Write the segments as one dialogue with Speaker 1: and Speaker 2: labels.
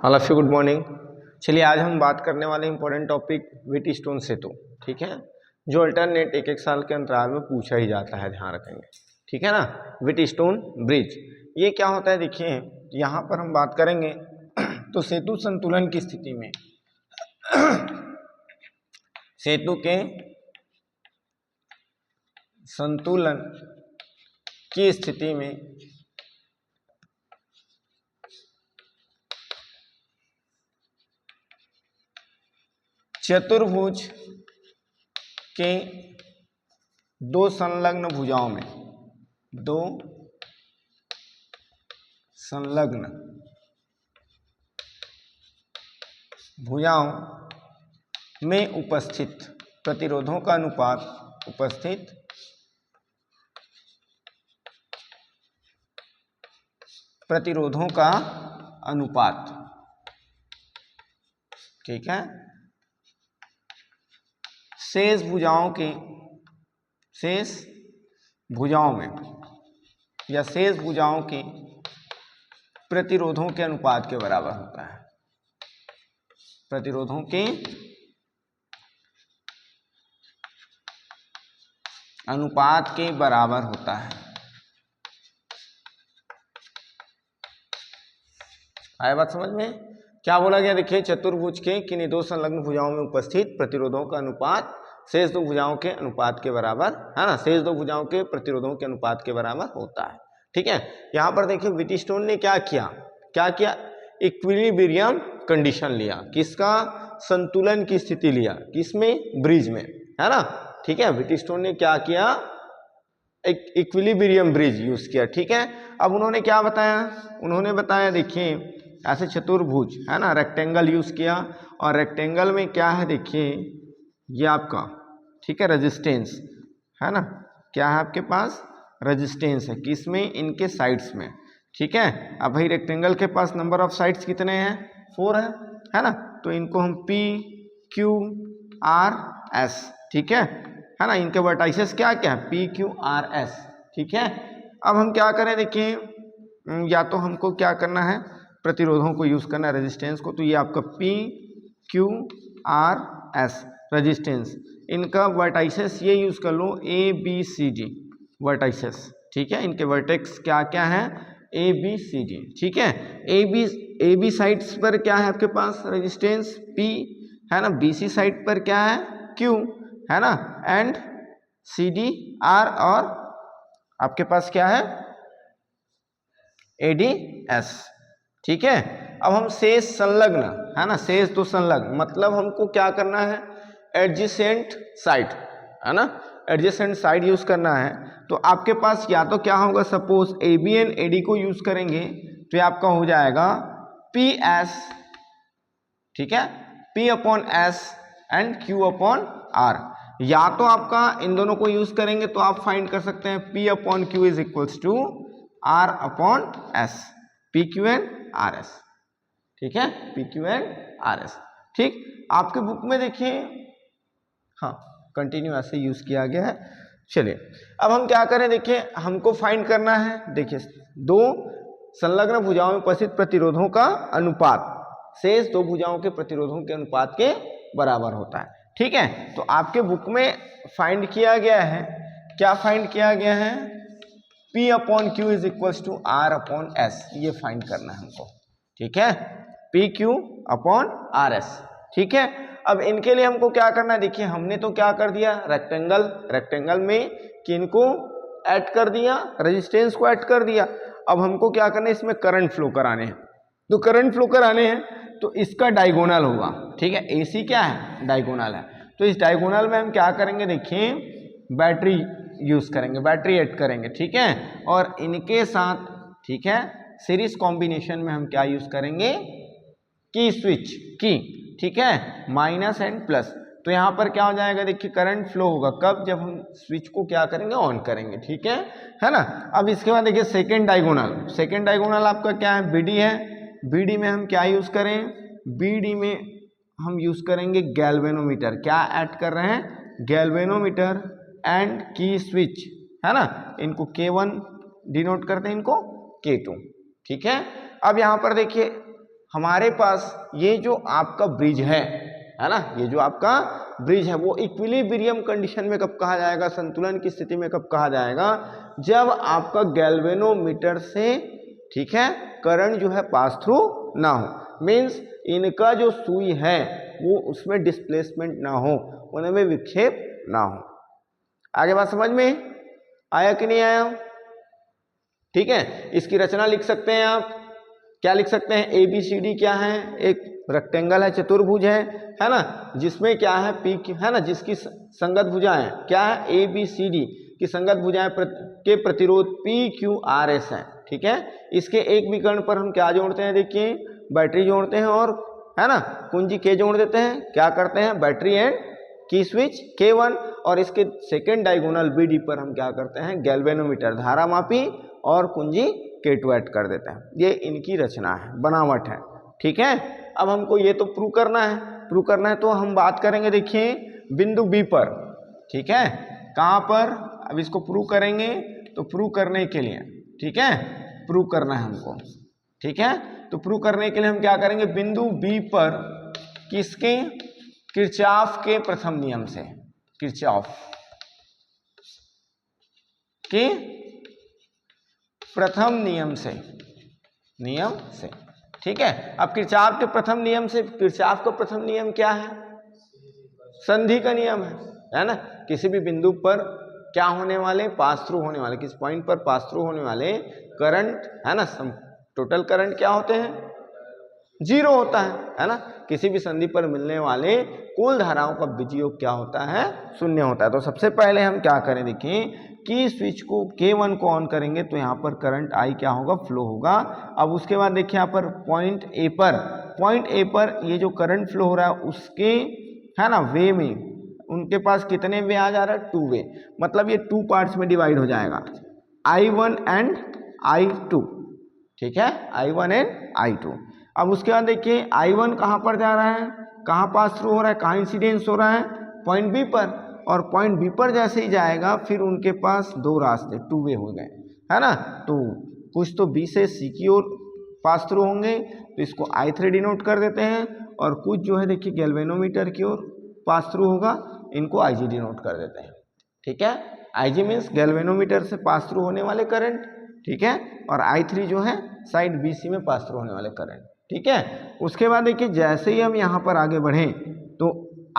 Speaker 1: All of you good morning. चलिए आज हम बात करने वाले इंपॉर्टेंट टॉपिक व्हीटस्टोन सेतु, ठीक है, जो अल्टरनेट एक एक साल के अंतराल में पूछा ही जाता है, ध्यान रखेंगे, ठीक है ना। व्हीटस्टोन ब्रिज ये क्या होता है, देखिए यहाँ पर हम बात करेंगे तो सेतु संतुलन की स्थिति में सेतु के संतुलन की स्थिति में चतुर्भुज के दो संलग्न भुजाओं में, दो संलग्न भुजाओं में उपस्थित प्रतिरोधों का अनुपात, उपस्थित प्रतिरोधों का अनुपात, ठीक है, शेष भुजाओं में या शेष भुजाओं के प्रतिरोधों के अनुपात के बराबर होता है, प्रतिरोधों के अनुपात के बराबर होता है। आया बात समझ में? क्या बोला गया, देखिए चतुर्भुज के किन्हीं दो संलग्न भुजाओं में उपस्थित प्रतिरोधों का अनुपात शेष दो भुजाओं के अनुपात के बराबर है ना, शेष दो भुजाओं के प्रतिरोधों के अनुपात के बराबर होता है, ठीक है। यहाँ पर देखिए व्हीटस्टोन ने क्या किया, इक्विलिब्रियम कंडीशन लिया, किसका, संतुलन की स्थिति लिया, किसमें, ब्रिज में, है ना, ठीक है। व्हीटस्टोन ने क्या किया, एक इक्विलिब्रियम ब्रिज यूज किया, ठीक है। अब उन्होंने क्या बताया, उन्होंने बताया देखिए ऐसे चतुर्भुज है ना, रेक्टेंगल यूज किया, और रेक्टेंगल में क्या है देखिए ये आपका, ठीक है, रेजिस्टेंस है ना, क्या है आपके पास, रेजिस्टेंस है, किसमें, इनके साइड्स में, ठीक है। अब भाई रेक्टेंगल के पास नंबर ऑफ साइड्स कितने हैं, 4 है ना, तो इनको हम P Q R S, ठीक है ना, इनके वर्टाइसेस क्या क्या है, P Q R S, ठीक है। अब हम क्या करें देखिए, या तो हमको क्या करना है, प्रतिरोधों को यूज करना है, रेजिस्टेंस को, तो ये आपका P Q R S resistance, इनका वर्टाइसेस ये यूज कर लो A B C D vertices, ठीक है, इनके वर्टेक्स क्या क्या है, A B C D, ठीक है। A B साइड्स पर क्या है आपके पास, रेजिस्टेंस P है ना, B C साइड पर क्या है, Q है ना, एंड C D R, और आपके पास क्या है, A D S, ठीक है। अब हम शेष संलग्न है ना, शेष तो संलग्न मतलब हमको क्या करना है, एडजेसेंट साइड है ना, एडजेसेंट साइड यूज करना है, तो आपके पास या तो क्या होगा, सपोज AB एंड AD को यूज करेंगे तो ये आपका हो जाएगा PS, ठीक है, P upon S and Q upon R, या तो आपका इन दोनों को यूज करेंगे तो आप फाइंड कर सकते हैं P upon Q is equals to R upon S, PQ and RS, ठीक है, PQ एंड RS, ठीक। आपके बुक में देखिए हाँ कंटिन्यू ऐसे यूज किया गया है। चलिए अब हम क्या करें, देखिए हमको फाइंड करना है, देखिए दो संलग्न भुजाओं में उपस्थित प्रतिरोधों का अनुपात शेष दो भुजाओं के प्रतिरोधों के अनुपात के बराबर होता है, ठीक है। तो आपके बुक में फाइंड किया गया है, क्या फाइंड किया गया है, P upon Q is equals to R upon S, ये फाइंड करना है हमको, ठीक है, P Q upon R S, ठीक है। अब इनके लिए हमको क्या करना है, देखिए हमने तो क्या कर दिया, रेक्टेंगल में किन को ऐड कर दिया, रेजिस्टेंस को ऐड कर दिया। अब हमको क्या करना है, इसमें करंट फ्लो कराने हैं, तो करंट फ्लो कराने हैं तो इसका डायगोनल होगा, ठीक है, AC क्या है, डायगोनल है, तो इस डायगोनल में हम क्या करेंगे, देखिए बैटरी यूज करेंगे, बैटरी ऐड करेंगे, ठीक है, और इनके साथ, ठीक है, सीरीज कॉम्बिनेशन में हम क्या यूज करेंगे, की स्विच की, ठीक है, माइनस एंड प्लस, तो यहाँ पर क्या हो जाएगा, देखिए करंट फ्लो होगा कब, जब हम स्विच को क्या करेंगे, ऑन करेंगे, ठीक है ना। अब इसके बाद देखिए सेकेंड डायगोनल आपका क्या है, BD है, BD में हम क्या यूज करें, BD में हम यूज करेंगे गैल्वेनोमीटर, क्या ऐड कर रहे हैं, गैल्वेनोमीटर एंड की स्विच, है ना, इनको K1 डिनोट करते हैं, इनको K2, ठीक है। अब यहाँ पर देखिए हमारे पास ये जो आपका ब्रिज है ना, ये जो आपका ब्रिज है वो इक्विलिब्रियम कंडीशन में कब कहा जाएगा, संतुलन की स्थिति में कब कहा जाएगा, जब आपका गैल्वेनोमीटर से, ठीक है, करंट जो है पास थ्रू ना हो। मीन्स इनका जो सुई है वो उसमें डिस्प्लेसमेंट ना हो, उनमें विक्षेप ना हो। आगे बात समझ में आया कि नहीं आया? ठीक है, इसकी रचना लिख सकते हैं आप। क्या लिख सकते हैं? ABCD क्या है? एक रेक्टेंगल है, चतुर्भुज है ना, जिसमें क्या है PQ है ना, जिसकी संगत भुजाएं क्या है, ABCD की संगत भुजाएं के प्रतिरोध PQRS है। ठीक है, इसके एक विकर्ण पर हम क्या जोड़ते हैं? देखिए बैटरी जोड़ते हैं और है ना कुंजी K जोड़ देते हैं। क्या करते हैं? बैटरी एंड की स्विच K1, और इसके सेकेंड डायगोनल BD पर हम क्या करते हैं? गैल्वेनोमीटर धारा मापी और कुंजी K2 ऐड कर देते हैं। ये इनकी रचना है, बनावट है। ठीक है, अब हमको ये तो प्रूव करना है। प्रूव करना है तो हम बात करेंगे, देखिए बिंदु B पर। ठीक है, कहाँ पर? अब इसको प्रूव करेंगे तो प्रूव करने के लिए, ठीक है, प्रूव करना है हमको। ठीक है, तो प्रूव करने के लिए हम क्या करेंगे? बिंदु B पर किसके? किरचॉफ के प्रथम नियम से, किरचॉफ के प्रथम नियम से, ठीक है। अब किरचॉफ के प्रथम नियम से, किरचॉफ का प्रथम नियम क्या है? संधि का नियम है ना। किसी भी बिंदु पर क्या होने वाले? पास थ्रू होने वाले, किस पॉइंट पर पास थ्रू होने वाले करंट है ना, टोटल करंट क्या होते हैं? 0 होता है ना। किसी भी संधि पर मिलने वाले कुल धाराओं का बीजयोग क्या होता है? 0 होता है। तो सबसे पहले हम क्या करें? देखिए की स्विच को K1 को ऑन करेंगे तो यहाँ पर करंट I क्या होगा? फ्लो होगा। अब उसके बाद देखिए यहाँ पर पॉइंट A पर ये जो करंट फ्लो हो रहा है उसके है ना वे में, उनके पास कितने वे आ जा रहा है? 2 वे, मतलब ये 2 पार्ट्स में डिवाइड हो जाएगा, I1 एंड I2। ठीक है, I1 एंड I2। अब उसके बाद देखिए I1 कहाँ पर जा रहा है? कहाँ पास थ्रू हो रहा है? कहाँ इंसिडेंस हो रहा है? पॉइंट B पर। और पॉइंट B पर जैसे ही जाएगा फिर उनके पास 2 रास्ते, 2 वे हो गए, है ना। तो कुछ तो B से C की ओर पास थ्रू होंगे तो इसको I3 डिनोट कर देते हैं, और कुछ जो है देखिए गैल्वेनोमीटर की ओर पास थ्रू होगा, इनको IG डिनोट कर देते हैं। ठीक है, IG मीन्स गैल्वेनोमीटर से पास थ्रू होने वाले करंट, ठीक है, और I3 जो है साइड BC में पास थ्रू होने वाले करंट। ठीक है, उसके बाद देखिए जैसे ही हम यहाँ पर आगे बढ़ें तो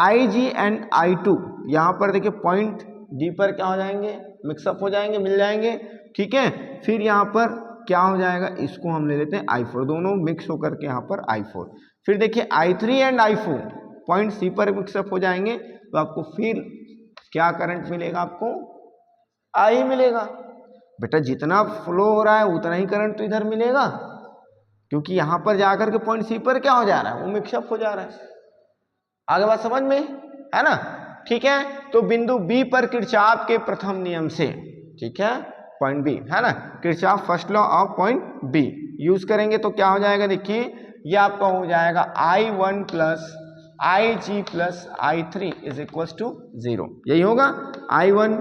Speaker 1: IG एंड I2 यहाँ पर देखिए पॉइंट D पर क्या हो जाएंगे? मिक्सअप हो जाएंगे, मिल जाएंगे। ठीक है, फिर यहाँ पर क्या हो जाएगा? इसको हम ले लेते हैं I4, दोनों मिक्स होकर के यहाँ पर I4। फिर देखिए I3 and I4 point C पर मिक्सअप हो जाएंगे तो आपको फिर क्या करंट मिलेगा? आपको I मिलेगा। बेटा जितना फ्लो हो रहा है उतना ही करंट तो इधर मिलेगा, क्योंकि यहां पर जाकर के पॉइंट C पर क्या हो जा रहा है? वो मिक्सअप हो जा रहा है। आगे बात समझ में है ना। ठीक है, तो बिंदु B पर किरचॉफ के प्रथम नियम से, ठीक है, पॉइंट B है ना, Kirchhoff first law of point B use करेंगे तो क्या हो जाएगा? देखिए ये आपका हो जाएगा I1 plus IG plus I3 is equal to 0। यही होगा, I1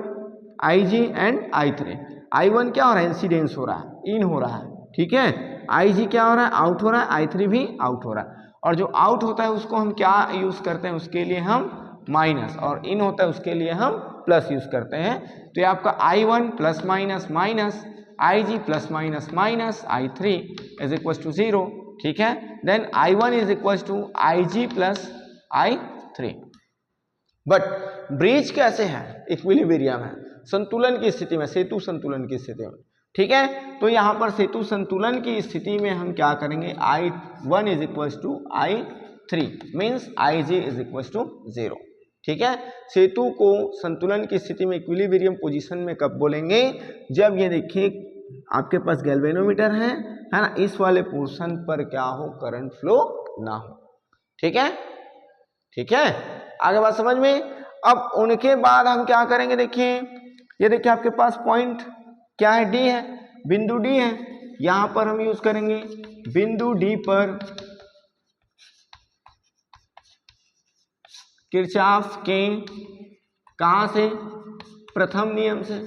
Speaker 1: IG and I3। I1 क्या हो रहा है? इंसिडेंस हो रहा है, इन हो रहा है। ठीक है, IG क्या हो रहा है? आउट हो रहा है, I3 भी आउट हो रहा है। और जो आउट होता है उसको हम क्या यूज करते हैं? उसके लिए हम माइनस, और इन होता है उसके लिए हम प्लस यूज करते हैं। तो ये आपका I1 plus minus minus IG plus minus minus I3 is equal to 0। ठीक है, then I1 is equal to IG plus I3। But bridge कैसे है? इक्विलिब्रियम है, संतुलन की स्थिति में, सेतु संतुलन की स्थिति में। ठीक है, तो यहाँ पर सेतु संतुलन की स्थिति में हम क्या करेंगे? I1 is equal to I3 means IG is equal to 0। ठीक है, सेतु को संतुलन की स्थिति में इक्विलिब्रियम पोजीशन में कब बोलेंगे? जब ये देखिए आपके पास गैल्वेनोमीटर है ना, इस वाले पोर्शन पर क्या हो? करंट फ्लो ना हो। ठीक है, ठीक है, आगे बात समझ में। अब उनके बाद हम क्या करेंगे? देखिए ये देखिए आपके पास पॉइंट क्या है? D है, बिंदु D है। यहां पर हम यूज करेंगे बिंदु D पर किरचॉफ के कहां से? प्रथम नियम से।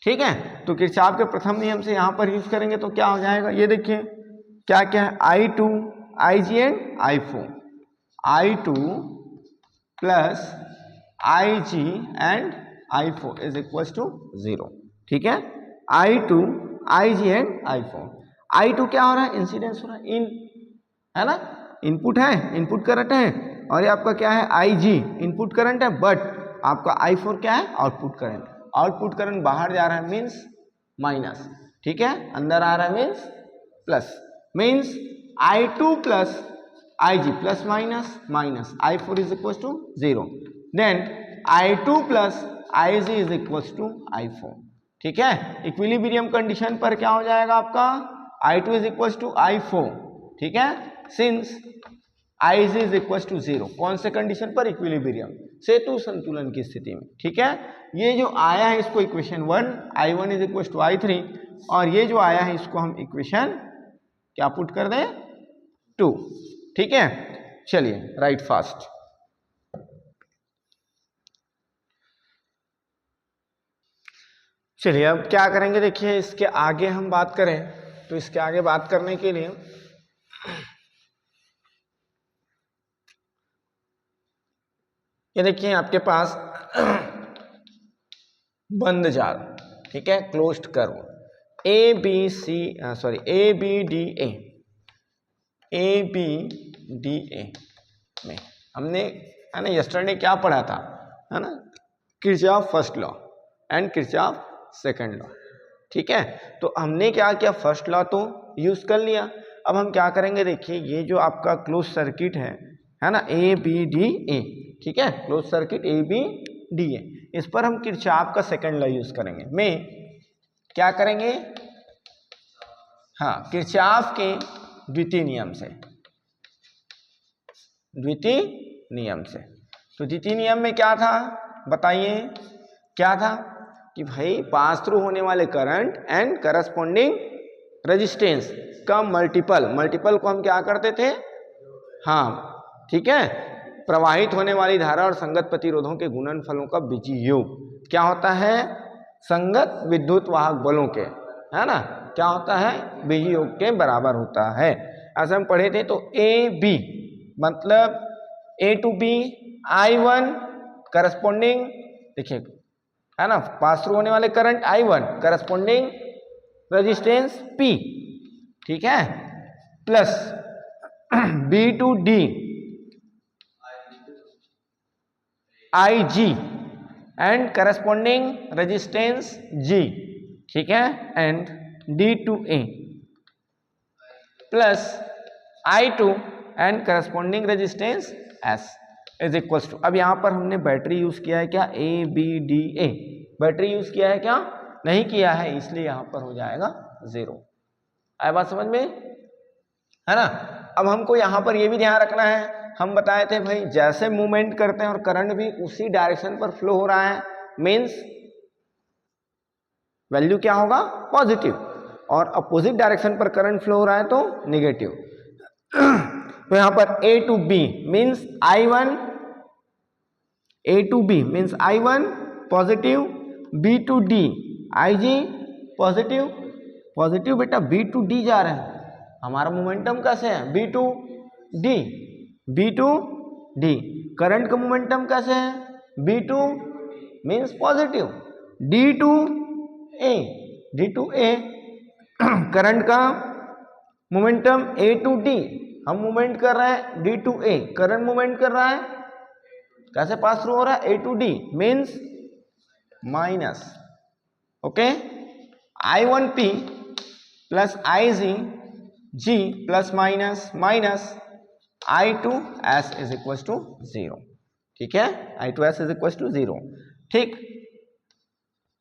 Speaker 1: ठीक है, तो किरचॉफ के प्रथम नियम से यहां पर यूज करेंगे तो क्या हो जाएगा? ये देखिए क्या क्या है, I2, IG and I4, I2 plus IG and I4 is equal to 0। ठीक है, I2, IG and I4। I2 क्या हो रहा है, इंसिडेंस हो रहा है, इन है ना, इनपुट है, इनपुट करंट है, और ये आपका क्या है IG इनपुट करंट है, बट आपका I4 क्या है, आउटपुट करंट। आउटपुट करंट बाहर जा रहा है मीन्स माइनस, ठीक है, अंदर आ रहा है means plus, means I2 plus IG plus minus minus I4 is equal to 0, then I2 plus IG is equal to I4। ठीक है, इक्विलिब्रियम कंडीशन पर क्या हो जाएगा आपका, I2 is equal to I4। ठीक है, since IG is equal to 0, कौन से कंडीशन पर, इक्विलिब्रियम, सेतु संतुलन की स्थिति में। ठीक है, ये जो आया है इसको equation 1, I1 is equal to I3, और ये जो आया है इसको हम इक्वेशन क्या पुट कर दें, 2। ठीक है, चलिए राइट फास्ट। चलिए अब क्या करेंगे, देखिए इसके आगे हम बात करें तो इसके आगे बात करने के लिए ये देखिए आपके पास बंद जाल, ठीक है, closed curve, A B D A में हमने है ना यस्टरडे क्या पढ़ा था, है ना, Kirchhoff first law and Kirchhoff second law. ठीक है, तो हमने क्या किया, फर्स्ट लॉ तो यूज कर लिया, अब हम क्या करेंगे, देखिए ये जो आपका क्लोज सर्किट है ना, ए बी डी ए, ठीक है, close circuit A B D A, इस पर हम किरचॉफ का सेकंड लॉ यूज करेंगे। में क्या करेंगे, हाँ, किरचॉफ के द्वितीय नियम से, द्वितीय नियम से। तो द्वितीय नियम में क्या था बताइए, क्या था कि भाई पास थ्रू होने वाले करंट एंड करस्पॉन्डिंग रेजिस्टेंस का मल्टीपल को हम क्या करते थे, हाँ ठीक है, प्रवाहित होने वाली धारा और संगत प्रतिरोधों के गुणनफलों का बीजीय योग क्या होता है, संगत विद्युत वाहक बलों के, है ना, क्या होता है, बीजीय योग के बराबर होता है। ऐसे हम पढ़े थे, तो ए बी मतलब ए टू बी I1 करस्पॉन्डिंग, देखिए है ना, पास थ्रू होने वाले current I1 corresponding resistance P, ठीक है, plus B to D IG and corresponding resistance G, ठीक है, and D to A plus I2 and corresponding resistance S is equals to, अब यहां पर हमने बैटरी यूज किया है क्या, A B D A, battery use किया है क्या, नहीं किया है, इसलिए यहां पर हो जाएगा 0। आया बात समझ में, है ना। अब हमको यहां पर यह भी ध्यान रखना है, हम बताए थे भाई जैसे मूवमेंट करते हैं और करंट भी उसी डायरेक्शन पर फ्लो हो रहा है, मीन्स वैल्यू क्या होगा, पॉजिटिव, और अपोजिट डायरेक्शन पर करंट फ्लो हो रहा है तो निगेटिव। तो यहां पर A to B means I1, A to B means I1 positive, B to D IG positive, positive बेटा B टू D जा रहे हैं, हमारा मोमेंटम कैसे है, B to D, B to D, current का मोमेंटम कैसे है, B to means positive, D to A, D to A, current का मोमेंटम A टू D, हम मूवमेंट कर रहे हैं D to A, current movement कर रहा है, कैसे पास थ्रू हो रहा है, A to D means minus, okay, I1P plus IG plus minus minus I2S is equal to 0, ठीक है, I2S इज इक्वल टू 0, ठीक,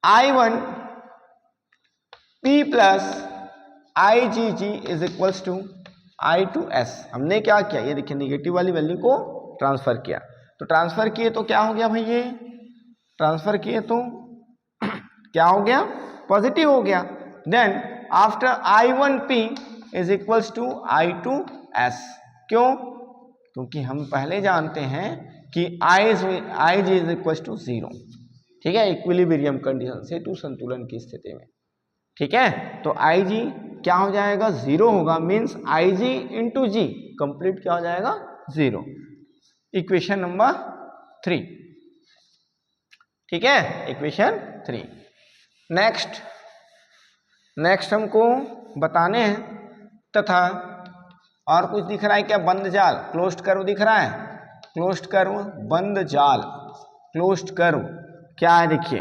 Speaker 1: I1P plus IGG is equal to I2S, हमने क्या किया, ये देखिए निगेटिव वाली वैल्यू को ट्रांसफर किया, तो ट्रांसफर किए तो क्या हो गया भाई, ये ट्रांसफर किए तो क्या हो गया, पॉजिटिव हो गया, then after I1P is equals to I2S, क्यों, क्योंकि हम पहले जानते हैं कि IG इज इक्वल्स टू 0, ठीक है, इक्विलिब्रियम कंडीशन, सेतु संतुलन की स्थिति में, ठीक है, तो IG क्या हो जाएगा, 0 होगा, means I G into G complete क्या हो जाएगा, 0। इक्वेशन नंबर 3, ठीक है, इक्वेशन 3। नेक्स्ट हमको बताने हैं तथा और कुछ दिख रहा है क्या, बंद जाल, क्लोज्ड कर्व दिख रहा है, क्लोज्ड कर्व, बंद जाल, क्लोज्ड कर्व क्या है, देखिए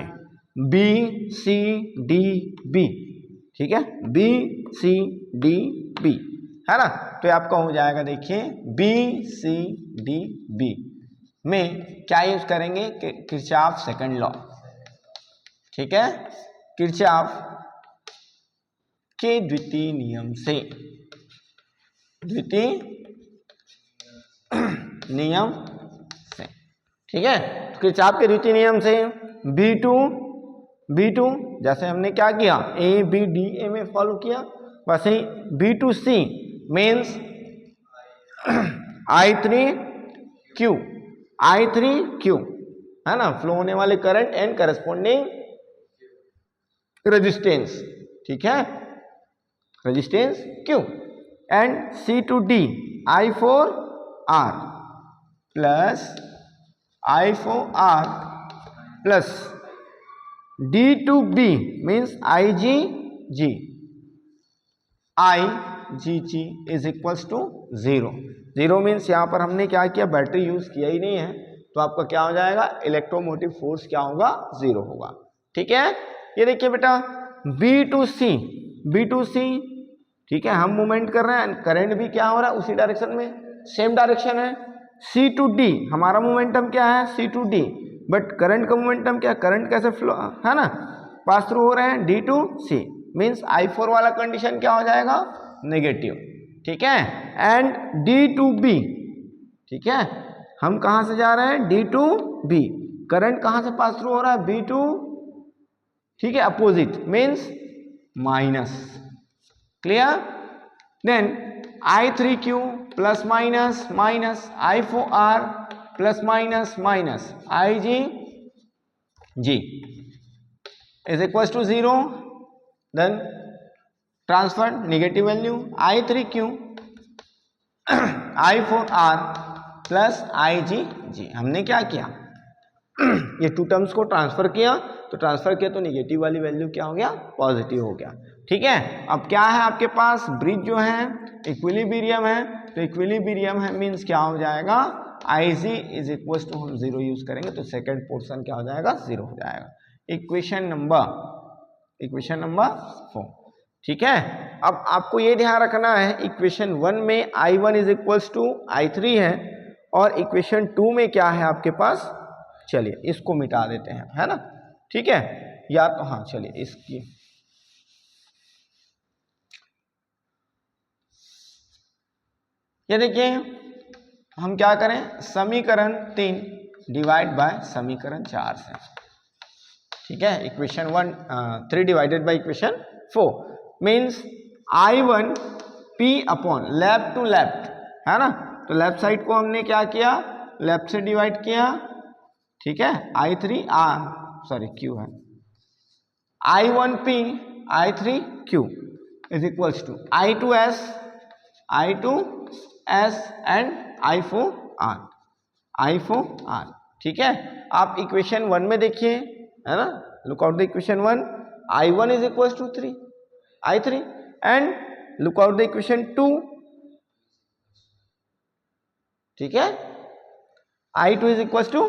Speaker 1: बी सी डी बी, ठीक है, बी सी डी बी है ना। तो ये आपका हो जाएगा, देखिए बी सी डी बी में क्या यूज करेंगे, किरचॉफ सेकंड लॉ, ठीक है, किरचॉफ के द्वितीय नियम से, द्वितीय नियम से, ठीक है, किरचॉफ के द्वितीय नियम से B2 जैसे हमने क्या किया, ए बी डी ए में फॉलो किया, वैसे ही B2C मीन्स I3Q है ना, फ्लो होने वाले करंट एंड करस्पॉन्डिंग रेजिस्टेंस, ठीक है, resistance Q, and C2D I4R plus I4R plus D2B means IGG is equals to 0 means यहाँ पर हमने क्या किया, बैटरी यूज किया ही नहीं है, तो आपका क्या हो जाएगा, इलेक्ट्रोमोटिव फोर्स क्या होगा, 0 होगा, ठीक है। ये देखिए बेटा B2C, ठीक है, हम मूवमेंट कर रहे हैं, करंट भी क्या हो रहा है, उसी डायरेक्शन में, सेम डायरेक्शन है। C2D हमारा मोमेंटम क्या है, C2D, बट करंट का मोमेंटम क्या, करंट कैसे फ्लो है ना, पास थ्रू हो रहे हैं, D2C मीन्स I4 वाला कंडीशन क्या हो जाएगा, नेगेटिव, ठीक है, एंड D2B, ठीक है, हम कहां से जा रहे हैं, D2B, करंट कहां से पास थ्रू हो रहा है, B2, ठीक है, opposite means minus, clear, then I3Q plus minus minus, I4R plus minus minus, IGG is equal to 0, then transfer negative value, I3Q I4R plus IGG, हमने क्या किया ये टू टर्म्स को ट्रांसफर किया, तो ट्रांसफर किया तो नेगेटिव वाली वैल्यू क्या हो गया, पॉजिटिव हो गया, ठीक है। अब क्या है आपके पास, ब्रिज जो है इक्विलिब्रियम है, तो इक्विलिब्रियम है मीन्स क्या हो जाएगा, IG इज इक्वल टू, हम 0 यूज करेंगे तो सेकंड पोर्शन क्या हो जाएगा, 0 हो जाएगा। इक्वेशन नंबर 4, ठीक है। अब आपको ये ध्यान रखना है, इक्वेशन 1 में I1 is equal to I3 है, और इक्वेशन 2 में क्या है आपके पास, चलिए इसको मिटा देते हैं, है ना, ठीक है, या तो हाँ चलिए इसकी, ये देखिए हम क्या करें, समीकरण 3 डिवाइड बाय समीकरण 4 से, ठीक है, equation 3 divided by equation 4 means I1 P upon left to left, है ना, तो लेफ्ट साइड को हमने क्या किया, लेफ्ट से डिवाइड किया, ठीक है, Q है, I1P I3Q is equals to I2S and I4R, ठीक है। आप इक्वेशन 1 में देखिए, है ना, look out the equation 1, I1 is equals to I3 and look out the equation 2, ठीक है, I2 is equals to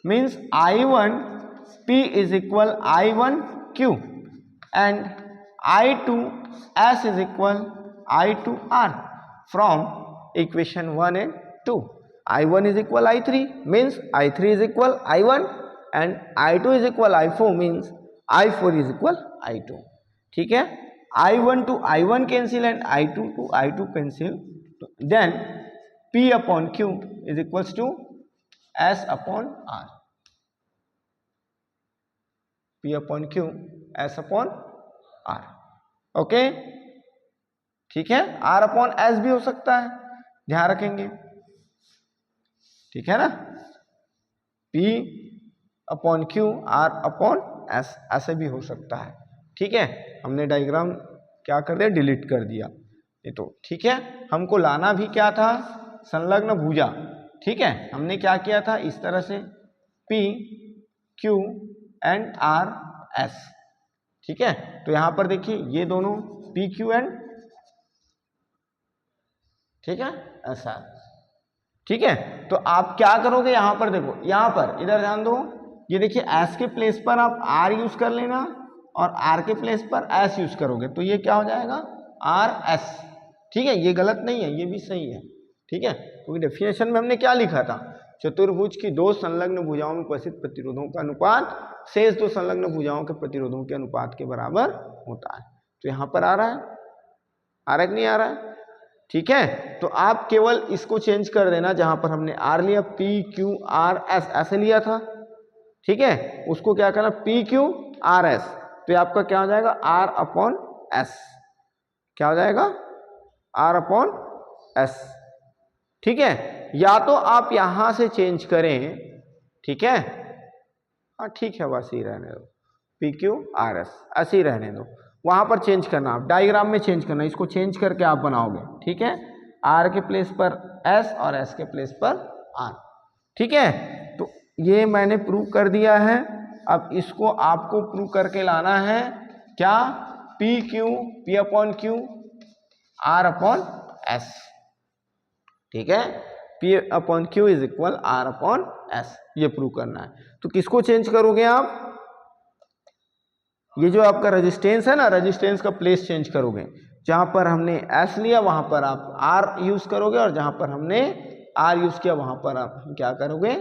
Speaker 1: means I1P is equal I1Q and I2S is equal I2R from equation 1 and 2। I1 is equal I3 means I3 is equal I1 and I2 is equal I4 means I4 is equal I2, ठीक है। I1 to I1 cancel and I2 to I2 cancel, then P upon Q is equals to S upon R, P upon Q S upon R, okay, ठीक है। R upon S भी हो सकता है, ध्यान रखेंगे, ठीक है ना, P upon Q R upon S ऐसे भी हो सकता है, ठीक है। हमने डायग्राम क्या कर दिया, डिलीट कर दिया। ये तो ठीक है, हमको लाना भी क्या था, संलग्न भुजा। ठीक है, हमने क्या किया था, इस तरह से P Q and R S। ठीक है, तो यहां पर देखिए ये दोनों P Q एंड, ठीक है, ऐसा। ठीक है, तो आप क्या करोगे, यहां पर देखो, यहां पर इधर ध्यान दो, ये देखिए S के प्लेस पर आप R यूज कर लेना और R के प्लेस पर S यूज करोगे, तो ये क्या हो जाएगा, R S। ठीक है, ये गलत नहीं है, ये भी सही है। ठीक है, क्योंकि डेफिनेशन में हमने क्या लिखा था, चतुर्भुज की दो संलग्न भुजाओं में उपस्थित प्रतिरोधों का अनुपात शेष दो संलग्न भुजाओं के प्रतिरोधों के अनुपात के बराबर होता है। तो यहां पर आ रहा है, आ रहा है कि नहीं आ रहा है। ठीक है, तो आप केवल इसको चेंज कर देना, जहां पर हमने R लिया P Q R S ऐसे लिया था। ठीक है, उसको क्या करना, P Q R S, तो ये आपका क्या हो जाएगा, R अपॉन S। क्या हो जाएगा, R अपॉन S। ठीक है, या तो आप यहां से चेंज करें, ठीक है, हाँ ठीक है, बस ही रहने दो, P Q R S ऐसे ही रहने दो। वहां पर चेंज करना, आप डायग्राम में चेंज करना, इसको चेंज करके आप बनाओगे। ठीक है, R के प्लेस पर S और S के प्लेस पर R। ठीक है, तो ये मैंने प्रूव कर दिया है। अब इसको आपको प्रूव करके लाना है, क्या, P Q P upon Q R upon S। ठीक है, P upon Q is equal R upon S, ये प्रूव करना है। तो किसको चेंज करोगे आप, ये जो आपका रेजिस्टेंस है ना, रेजिस्टेंस का प्लेस चेंज करोगे। जहां पर हमने S लिया वहां पर आप R यूज करोगे, और जहां पर हमने R यूज किया वहां पर आप क्या करोगे,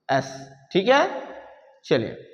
Speaker 1: S। ठीक है, चलिए